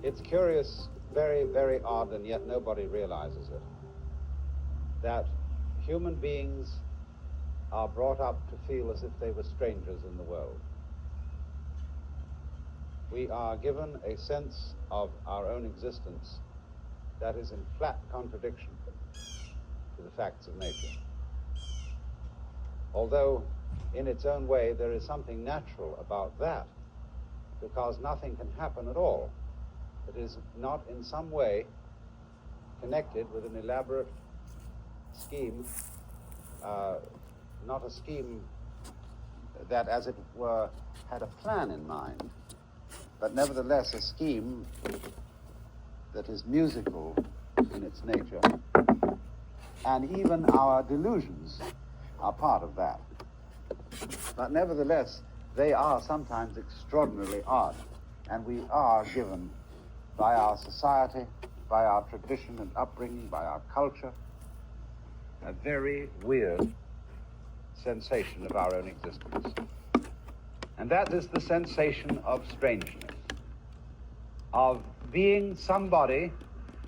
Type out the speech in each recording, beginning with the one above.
It's curious, very, very odd, and yet nobody realizes it, that human beings are brought up to feel as if they were strangers in the world. We are given a sense of our own existence that is in flat contradiction to the facts of nature. Although, in its own way, there is something natural about that, because nothing can happen at all that is not in some way connected with an elaborate scheme, not a scheme that, as it were, had a plan in mind, but nevertheless a scheme that is musical in its nature. And even our delusions are part of that. But nevertheless, they are sometimes extraordinarily odd, and we are given by our society, by our tradition and upbringing, by our culture, a very weird sensation of our own existence. And that is the sensation of strangeness, of being somebody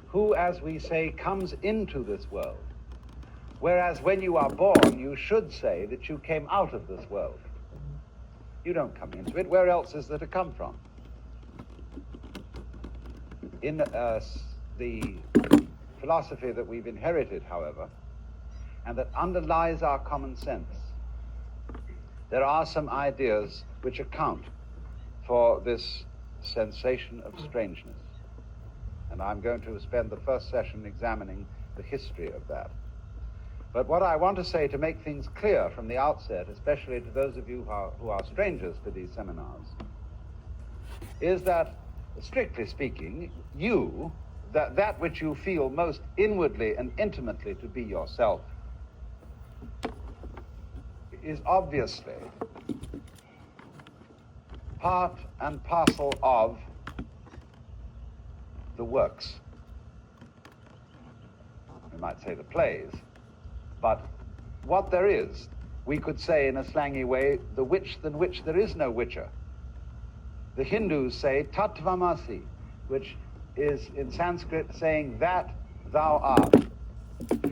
who, as we say, comes into this world. Whereas when you are born, you should say that you came out of this world. You don't come into it. Where else is there to come from? In the philosophy that we've inherited, however, and that underlies our common sense, there are some ideas which account for this sensation of strangeness. And I'm going to spend the first session examining the history of that. But what I want to say, to make things clear from the outset, especially to those of you who are strangers to these seminars, is that, strictly speaking, that which you feel most inwardly and intimately to be yourself, is obviously part and parcel of the works. We might say the plays, but what there is, we could say in a slangy way, the witch than which there is no witcher. The Hindus say tatvamasi, which is in Sanskrit saying that thou art.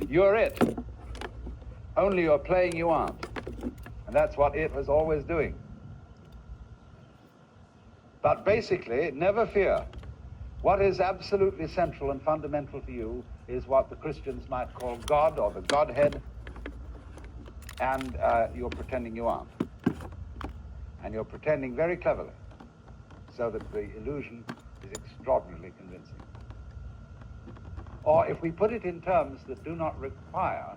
You're it. Only you're playing you aren't. And that's what it was always doing. But basically, never fear. What is absolutely central and fundamental to you is what the Christians might call God or the Godhead, and you're pretending you aren't. And you're pretending very cleverly, so that the illusion is extraordinarily convincing. Or if we put it in terms that do not require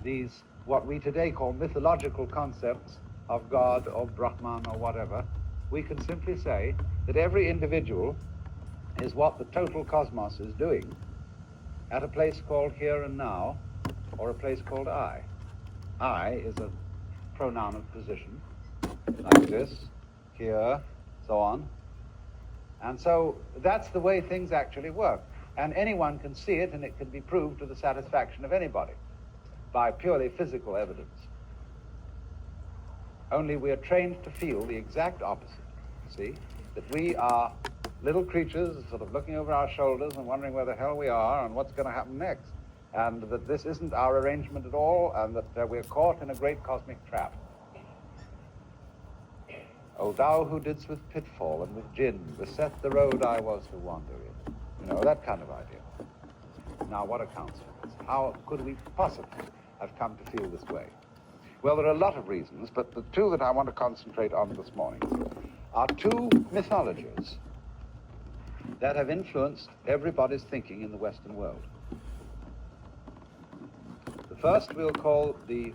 these, what we today call mythological concepts of God or Brahman or whatever, we can simply say that every individual is what the total cosmos is doing at a place called here and now, or a place called I. I is a pronoun of position, like this, here, so on. And so that's the way things actually work. And anyone can see it, and it can be proved to the satisfaction of anybody by purely physical evidence. Only we are trained to feel the exact opposite. See, that we are little creatures sort of looking over our shoulders and wondering where the hell we are and what's going to happen next. And that this isn't our arrangement at all, and that we're caught in a great cosmic trap. O thou who didst with pitfall and with gin beset the road I was to wander in. You know, that kind of idea. Now, what accounts for this? How could we possibly have come to feel this way? Well, there are a lot of reasons, but the two that I want to concentrate on this morning are two mythologies that have influenced everybody's thinking in the Western world. The first we'll call the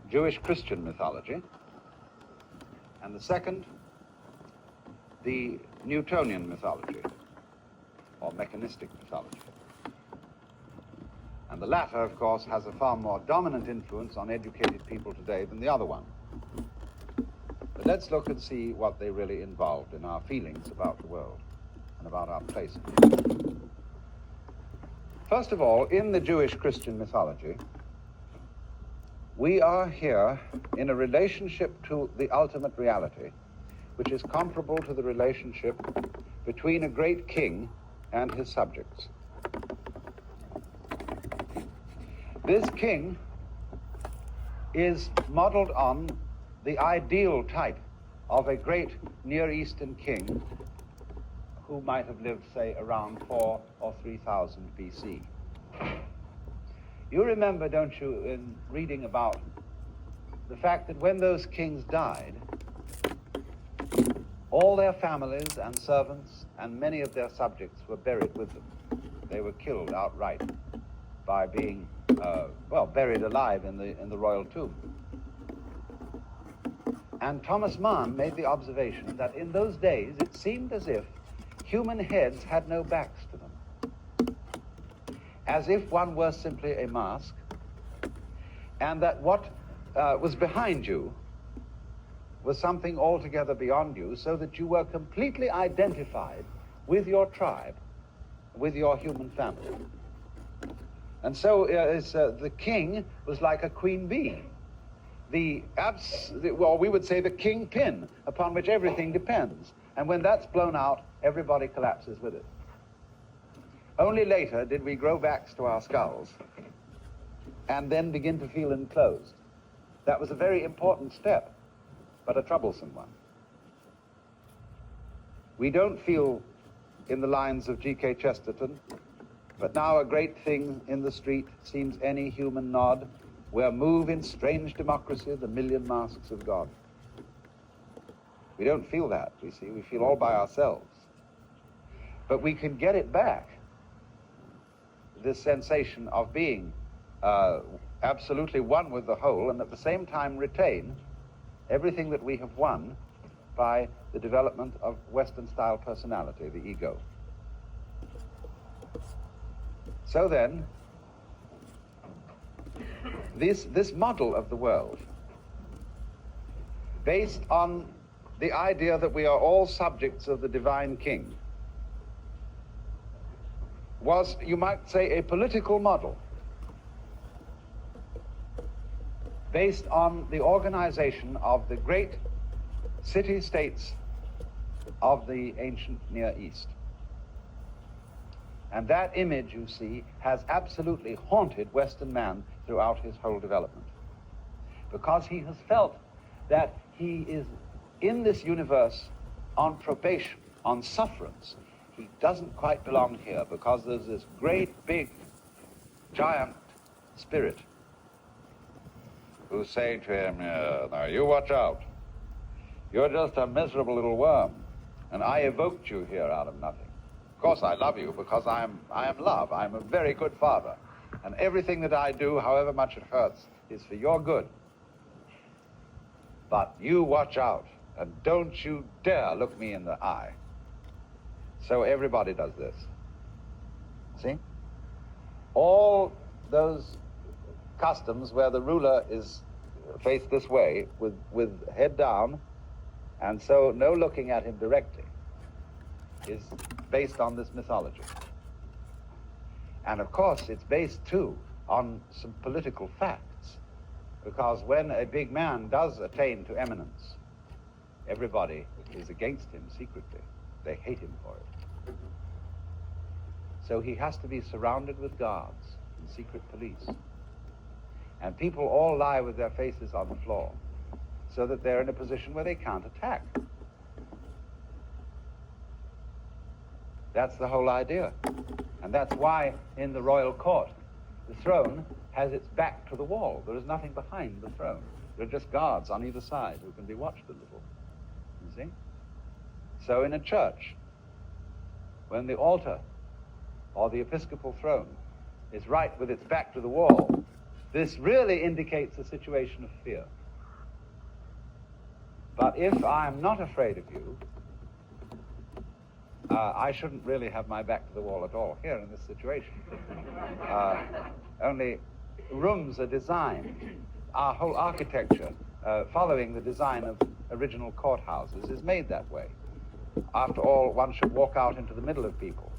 Jewish-Christian mythology, and the second, the Newtonian mythology, or mechanistic mythology. And the latter, of course, has a far more dominant influence on educated people today than the other one. But let's look and see what they really involved in our feelings about the world and about our place in it. First of all, in the Jewish-Christian mythology, we are here in a relationship to the ultimate reality, which is comparable to the relationship between a great king and his subjects. This king is modeled on the ideal type of a great Near Eastern king who might have lived, say, around 4 or 3,000 BC. You remember, don't you, in reading about the fact that when those kings died, all their families and servants and many of their subjects were buried with them. They were killed outright by being, buried alive in the royal tomb. And Thomas Mann made the observation that in those days it seemed as if human heads had no backs to them, as if one were simply a mask, and that what was behind you was something altogether beyond you, so that you were completely identified with your tribe, with your human family. And so the king was like a queen bee, we would say the kingpin upon which everything depends. And when that's blown out, everybody collapses with it. Only later did we grow backs to our skulls and then begin to feel enclosed. That was a very important step, but a troublesome one. We don't feel in the lines of G.K. Chesterton, but now a great thing in the street seems any human nod, where move in strange democracy the million masks of God. We don't feel that, we see. We feel all by ourselves. But we can get it back, this sensation of being absolutely one with the whole, and at the same time retain everything that we have won by the development of Western-style personality, the ego. So then, this model of the world, based on the idea that we are all subjects of the divine king, was, you might say, a political model based on the organization of the great city-states of the ancient Near East. And that image, you see, has absolutely haunted Western man throughout his whole development, because he has felt that he is in this universe on probation, on sufferance. He doesn't quite belong here because there's this great, big, giant spirit who's saying to him, now you watch out. You're just a miserable little worm, and I evoked you here out of nothing. Of course I love you because I am love. I'm a very good father, and everything that I do, however much it hurts, is for your good. But you watch out, and don't you dare look me in the eye. So everybody does this. See? All those customs where the ruler is faced this way with head down, and so no looking at him directly, is based on this mythology. And of course it's based too on some political facts, because when a big man does attain to eminence, everybody is against him secretly. They hate him for it. So he has to be surrounded with guards and secret police. And people all lie with their faces on the floor so that they're in a position where they can't attack. That's the whole idea. And that's why in the royal court, the throne has its back to the wall. There is nothing behind the throne. There are just guards on either side who can be watched a little. You see? So in a church, when the altar or the episcopal throne is right with its back to the wall, this really indicates a situation of fear. But if I'm not afraid of you, I shouldn't really have my back to the wall at all here in this situation. Only rooms are designed, our whole architecture, following the design of original courthouses, is made that way. After all, one should walk out into the middle of people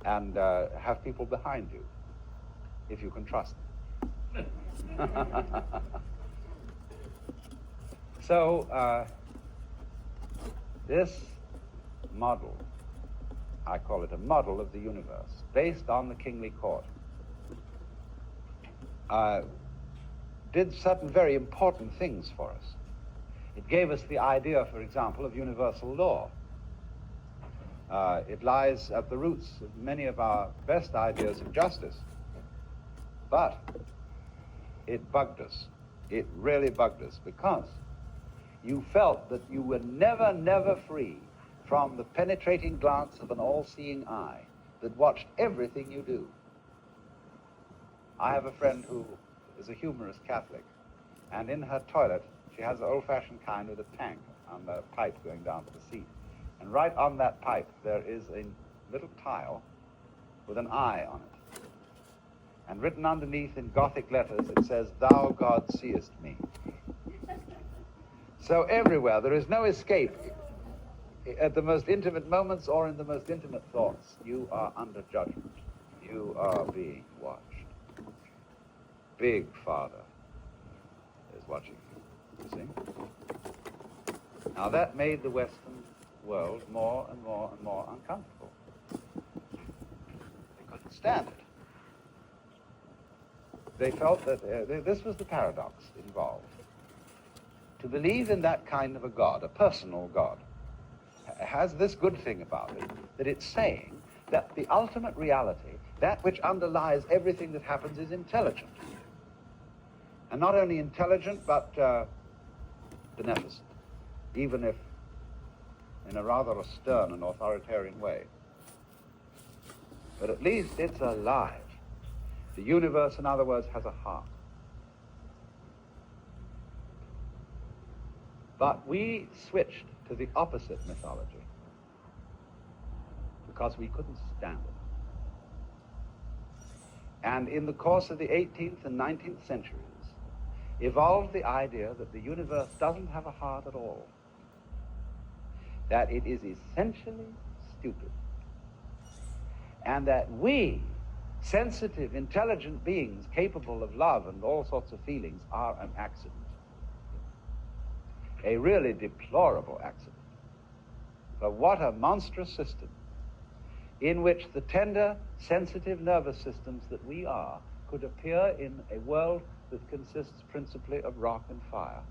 and have people behind you, if you can trust them. So, this model I call it a model of the universe, based on the kingly court, did certain very important things for us. It gave us the idea, for example, of universal law. It lies at the roots of many of our best ideas of justice. But it bugged us. It really bugged us, because you felt that you were never, never free from the penetrating glance of an all-seeing eye that watched everything you do. I have a friend who is a humorous Catholic, and in her toilet, she has the old-fashioned kind with a tank on the pipe going down to the seat. And right on that pipe, there is a little tile with an eye on it. And written underneath in Gothic letters, it says, "Thou, God, seest me." So everywhere, there is no escape. At the most intimate moments or in the most intimate thoughts, you are under judgment. You are being watched. Big Father is watching you see. Now that made the Western world more and more and more uncomfortable. They couldn't stand it. They felt that this was the paradox involved. To believe in that kind of a God, a personal God, has this good thing about it, that it's saying that the ultimate reality, that which underlies everything that happens, is intelligent. And not only intelligent, but beneficent, even if in a rather stern and authoritarian way. But at least it's alive. The universe, in other words, has a heart. But we switched to the opposite mythology because we couldn't stand it. And in the course of the 18th and 19th centuries, evolved the idea that the universe doesn't have a heart at all, that it is essentially stupid, and that we, sensitive, intelligent beings capable of love and all sorts of feelings, are an accident. A really deplorable accident. But what a monstrous system in which the tender, sensitive nervous systems that we are could appear in a world that consists principally of rock and fire.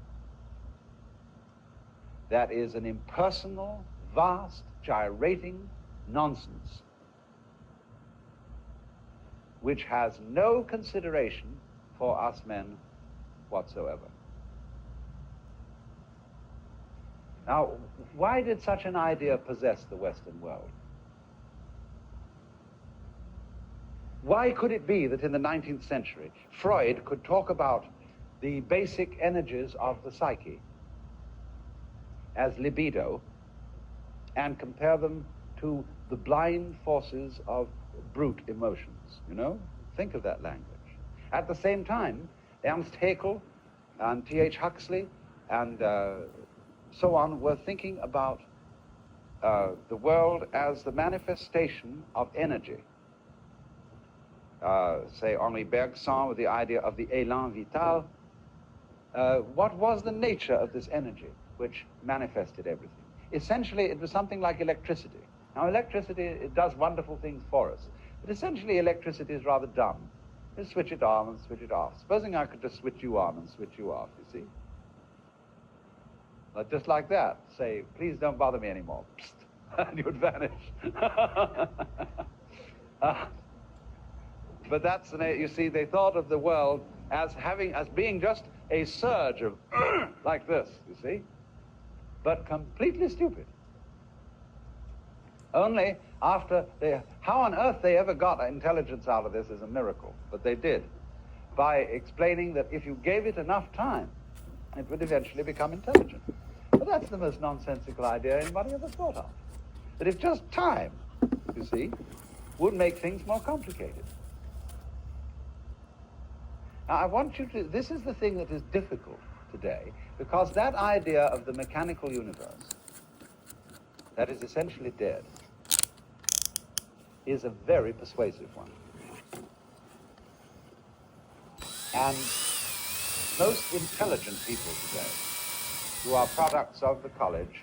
That is an impersonal, vast, gyrating nonsense which has no consideration for us men whatsoever. Now, why did such an idea possess the Western world? Why could it be that in the 19th century, Freud could talk about the basic energies of the psyche as libido and compare them to the blind forces of brute emotions, you know? Think of that language. At the same time, Ernst Haeckel and T.H. Huxley and so on were thinking about the world as the manifestation of energy. Say, Henri Bergson with the idea of the élan vital. What was the nature of this energy which manifested everything? Essentially, it was something like electricity. Now, electricity, it does wonderful things for us, but essentially electricity is rather dumb. You switch it on and switch it off. Supposing I could just switch you on and switch you off, you see? Just like that. Say, please don't bother me anymore. Psst, and you would vanish. But that's, you see, they thought of the world as being just a surge of like this, you see? But completely stupid. Only after how on earth they ever got intelligence out of this is a miracle, but they did, by explaining that if you gave it enough time, it would eventually become intelligent. But that's the most nonsensical idea anybody ever thought of. That if just time, you see, would make things more complicated. Now, I want you to, this is the thing that is difficult today, because that idea of the mechanical universe, that is essentially dead, is a very persuasive one. And most intelligent people today, who are products of the college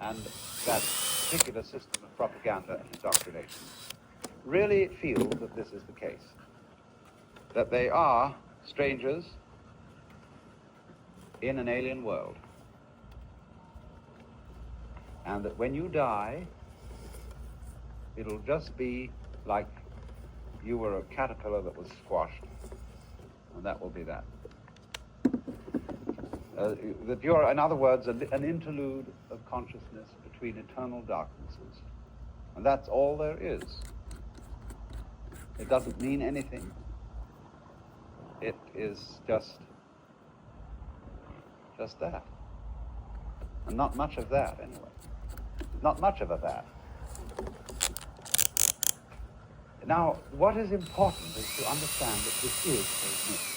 and that particular system of propaganda and indoctrination, really feel that this is the case, that they are strangers in an alien world, and that when you die, it'll just be like you were a caterpillar that was squashed, and that will be that. That you're, in other words, an interlude of consciousness between eternal darknesses. And that's all there is. It doesn't mean anything. It is just that. And not much of that, anyway. Not much of a that. Now, what is important is to understand that this is a myth.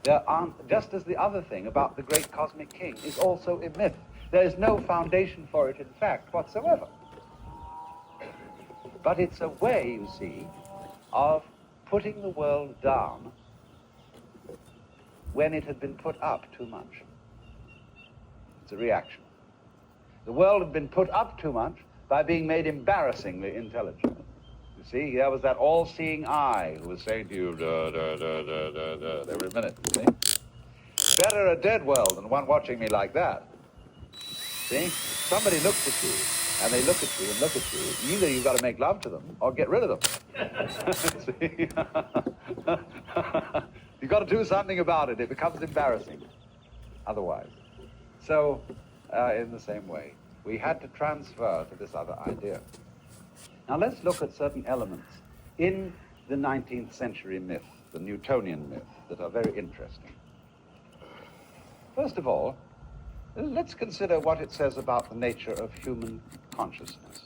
There aren't, just as the other thing about the great cosmic king is also a myth. There is no foundation for it in fact whatsoever. But it's a way, you see, of putting the world down when it had been put up too much. It's a reaction. The world had been put up too much by being made embarrassingly intelligent. You see, there was that all-seeing eye who was saying to you, duh, duh, duh, duh, duh, duh, every minute, see? Better a dead world than one watching me like that. See? Somebody looks at you, and they look at you and look at you. Either you've got to make love to them or get rid of them. See? You've got to do something about it. It becomes embarrassing otherwise. So, in the same way, we had to transfer to this other idea. Now let's look at certain elements in the 19th century myth, the Newtonian myth, that are very interesting. First of all, let's consider what it says about the nature of human consciousness,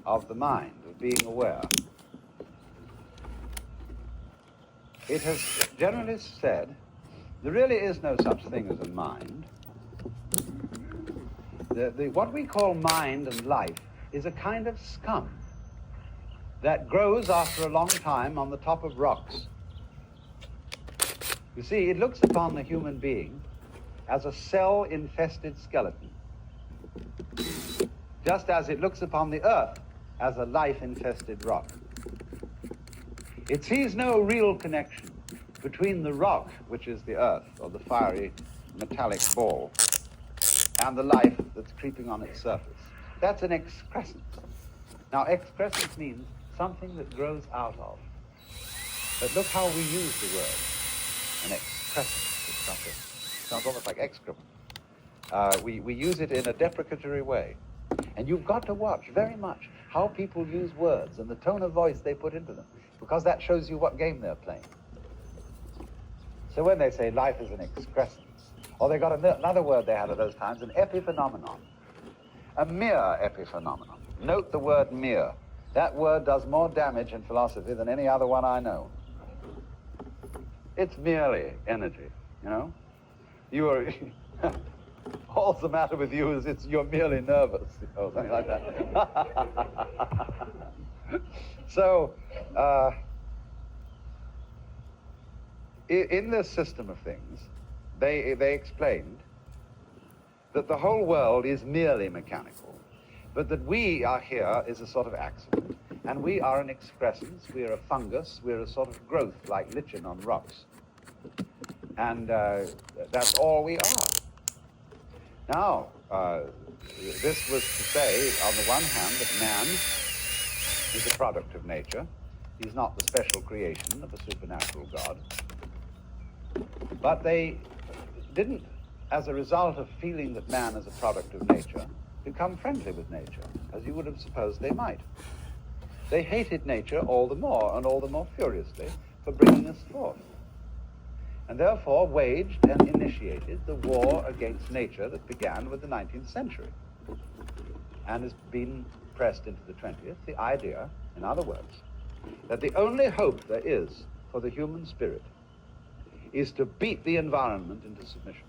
of the mind, of being aware. It has generally said there really is no such thing as a mind. What we call mind and life is a kind of scum that grows after a long time on the top of rocks. You see, it looks upon the human being as a cell-infested skeleton, just as it looks upon the earth as a life-infested rock. It sees no real connection between the rock, which is the earth, or the fiery metallic ball, and the life that's creeping on its surface. That's an excrescence. Now, excrescence means something that grows out of. But look how we use the word, an excrescence. It sounds almost like excrement. We use it in a deprecatory way. And you've got to watch very much how people use words and the tone of voice they put into them, because that shows you what game they're playing. So when they say life is an excrescence, or they got another word they had at those times, an epiphenomenon, a mere epiphenomenon. Note the word mere. That word does more damage in philosophy than any other one I know. It's merely energy, you know? You are, all's the matter with you is you're merely nervous, you know, something like that. So, in this system of things, they explained that the whole world is merely mechanical, but that we are here is a sort of accident, and we are an excrescence, we're a fungus, we're a sort of growth like lichen on rocks. And that's all we are. Now, this was to say, on the one hand, that man is a product of nature. He's not the special creation of a supernatural God. But they didn't, as a result of feeling that man is a product of nature, become friendly with nature, as you would have supposed they might. They hated nature all the more, and all the more furiously, for bringing us forth. And therefore waged and initiated the war against nature that began with the 19th century and has been pressed into the 20th, the idea, in other words, that the only hope there is for the human spirit is to beat the environment into submission.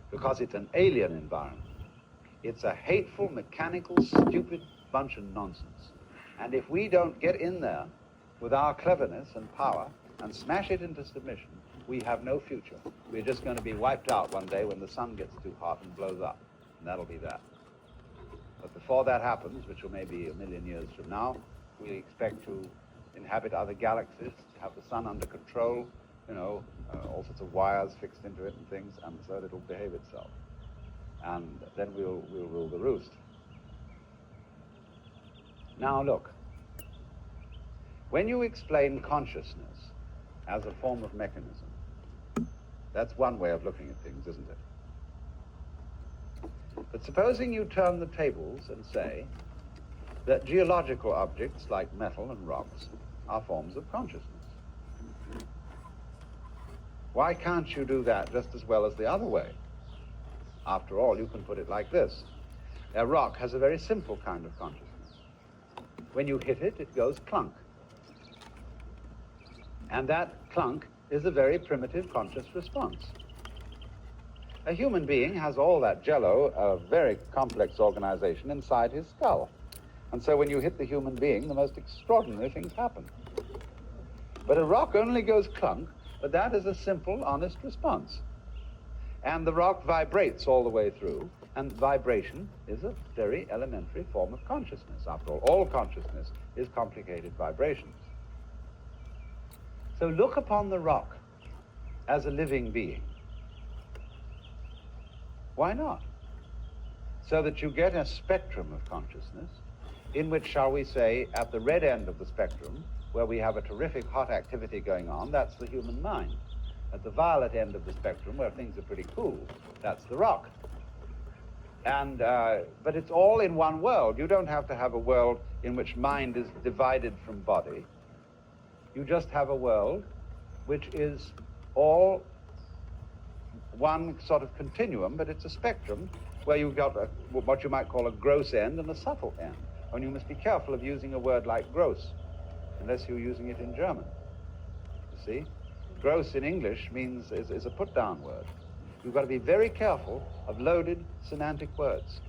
Because it's an alien environment. It's a hateful, mechanical, stupid bunch of nonsense. And if we don't get in there with our cleverness and power and smash it into submission, we have no future. We're just going to be wiped out one day when the sun gets too hot and blows up. and that'll be that. But before that happens, which will maybe 1 million years from now, we expect to inhabit other galaxies, to have the sun under control, all sorts of wires fixed into it and things, and so it'll behave itself. And then we'll rule the roost. Now look, when you explain consciousness as a form of mechanism, that's one way of looking at things, isn't it? But supposing you turn the tables and say that geological objects like metal and rocks are forms of consciousness. Why can't you do that just as well as the other way? After all, you can put it like this. A rock has a very simple kind of consciousness. When you hit it, it goes clunk. And that clunk is a very primitive conscious response. A human being has all that jello, a very complex organization inside his skull. And so when you hit the human being, the most extraordinary things happen. But a rock only goes clunk, but that is a simple, honest response. And the rock vibrates all the way through, and vibration is a very elementary form of consciousness. After all consciousness is complicated vibrations. So look upon the rock as a living being. Why not? So that you get a spectrum of consciousness in which, shall we say, at the red end of the spectrum, where we have a terrific hot activity going on, that's the human mind. At the violet end of the spectrum, where things are pretty cool, that's the rock. And but it's all in one world. You don't have to have a world in which mind is divided from body. You just have a world which is all one sort of continuum, but it's a spectrum where you've got what you might call a gross end and a subtle end. And you must be careful of using a word like gross, unless you're using it in German. You see? Gross in English is a put-down word. You've got to be very careful of loaded semantic words.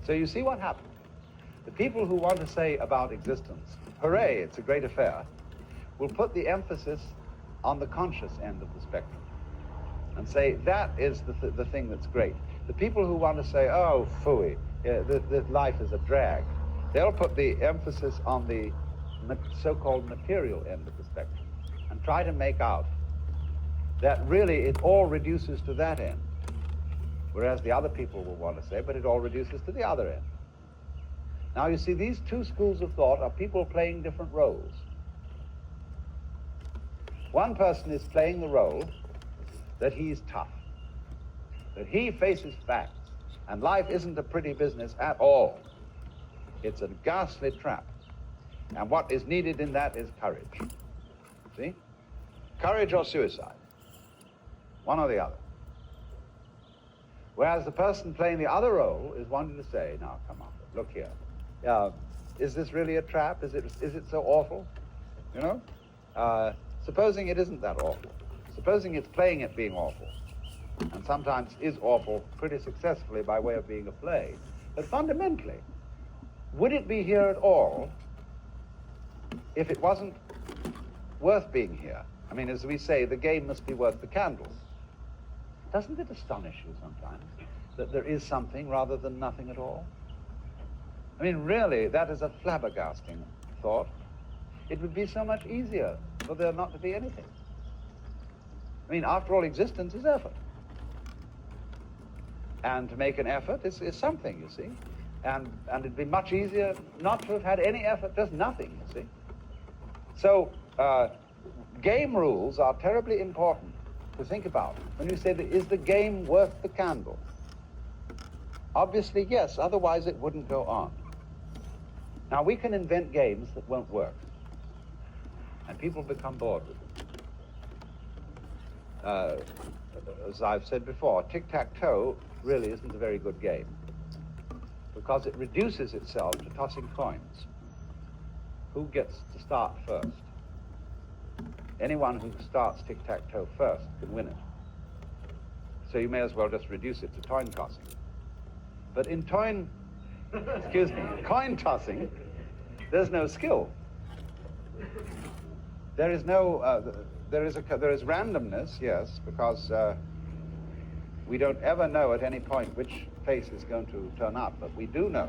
So you see what happened. The people who want to say about existence, hooray, it's a great affair, will put the emphasis on the conscious end of the spectrum and say that is the thing that's great. The people who want to say, oh, phooey, that life is a drag, they'll put the emphasis on the so-called material end of the spectrum and try to make out that really it all reduces to that end, whereas the other people will want to say, but it all reduces to the other end. Now you see, these two schools of thought are people playing different roles. One person is playing the role that he's tough, that he faces facts, and life isn't a pretty business at all. It's a ghastly trap. And what is needed in that is courage. See? Courage or suicide. One or the other. Whereas the person playing the other role is wanting to say, now, come on, look here. Is this really a trap? Is it so awful? You know? Supposing it isn't that awful. Supposing it's playing at being awful. And sometimes is awful pretty successfully by way of being a play. But fundamentally, would it be here at all if it wasn't worth being here? I mean, as we say, the game must be worth the candle. Doesn't it astonish you sometimes that there is something rather than nothing at all? I mean, really, that is a flabbergasting thought. It would be so much easier for there not to be anything. I mean, after all, existence is effort. And to make an effort is something, you see. And it'd be much easier not to have had any effort, just nothing, you see. So, game rules are terribly important to think about. When you say, is the game worth the candle? Obviously, yes, otherwise it wouldn't go on. Now, we can invent games that won't work, and people become bored with them. As I've said before, tic-tac-toe really isn't a very good game, because it reduces itself to tossing coins. Who gets to start first? Anyone who starts tic-tac-toe first can win it. So you may as well just reduce it to coin tossing. But in coin tossing, there's no skill. There is no, there is randomness, yes, because we don't ever know at any point which place is going to turn up, but we do know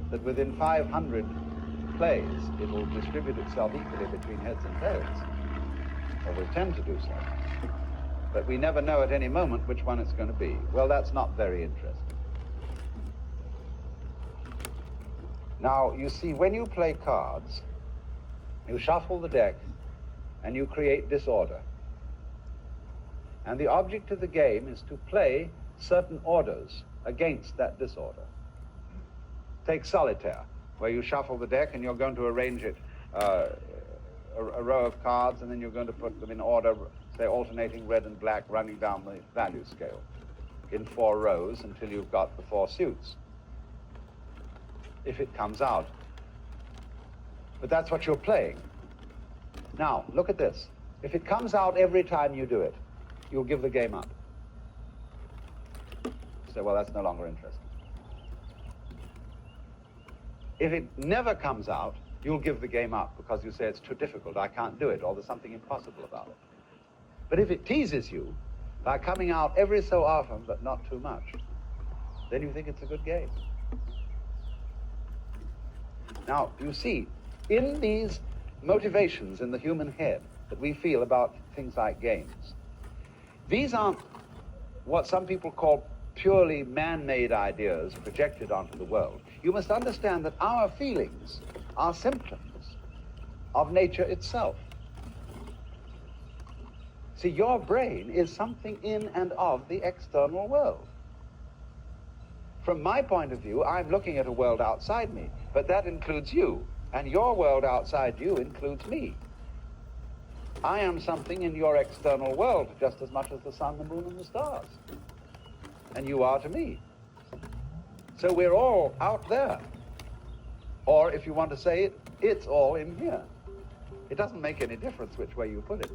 that within 500 plays, it will distribute itself equally between heads and tails, or will tend to do so. But we never know at any moment which one it's going to be. Well, that's not very interesting. Now, you see, when you play cards, you shuffle the deck and you create disorder. And the object of the game is to play certain orders against that disorder. Take solitaire, where you shuffle the deck and you're going to arrange it, a row of cards, and then you're going to put them in order, say alternating red and black, running down the value scale in 4 rows until you've got the 4 suits, if it comes out. But that's what you're playing. Now, look at this. If it comes out every time you do it, you'll give the game up. You say, well, that's no longer interesting. If it never comes out, you'll give the game up because you say it's too difficult, I can't do it, or there's something impossible about it. But if it teases you by coming out every so often, but not too much, then you think it's a good game. Now, you see, in these motivations in the human head that we feel about things like games, these aren't what some people call purely man-made ideas projected onto the world. You must understand that our feelings are symptoms of nature itself. See, your brain is something in and of the external world. From my point of view, I'm looking at a world outside me, but that includes you, and your world outside you includes me. I am something in your external world just as much as the sun, the moon, and the stars. And you are to me. So we're all out there. Or if you want to say it, it's all in here. It doesn't make any difference which way you put it.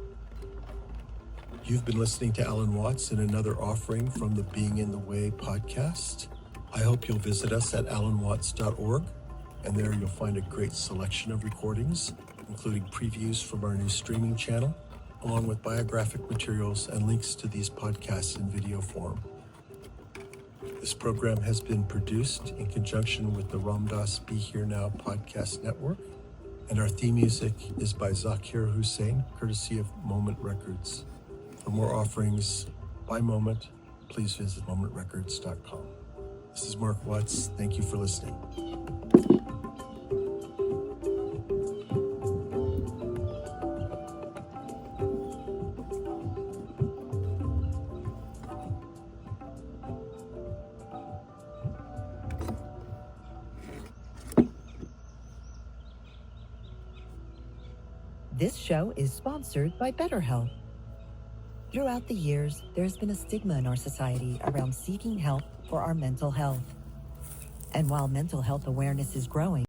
You've been listening to Alan Watts in another offering from the Being in the Way podcast. I hope you'll visit us at alanwatts.org, and there you'll find a great selection of recordings, including previews from our new streaming channel, along with biographic materials and links to these podcasts in video form. This program has been produced in conjunction with the Ram Dass Be Here Now podcast network, and our theme music is by Zakir Hussain, courtesy of Moment Records. For more offerings by Moment, please visit momentrecords.com. This is Mark Watts. Thank you for listening. This show is sponsored by BetterHealth. Throughout the years, there's been a stigma in our society around seeking help for our mental health. And while mental health awareness is growing,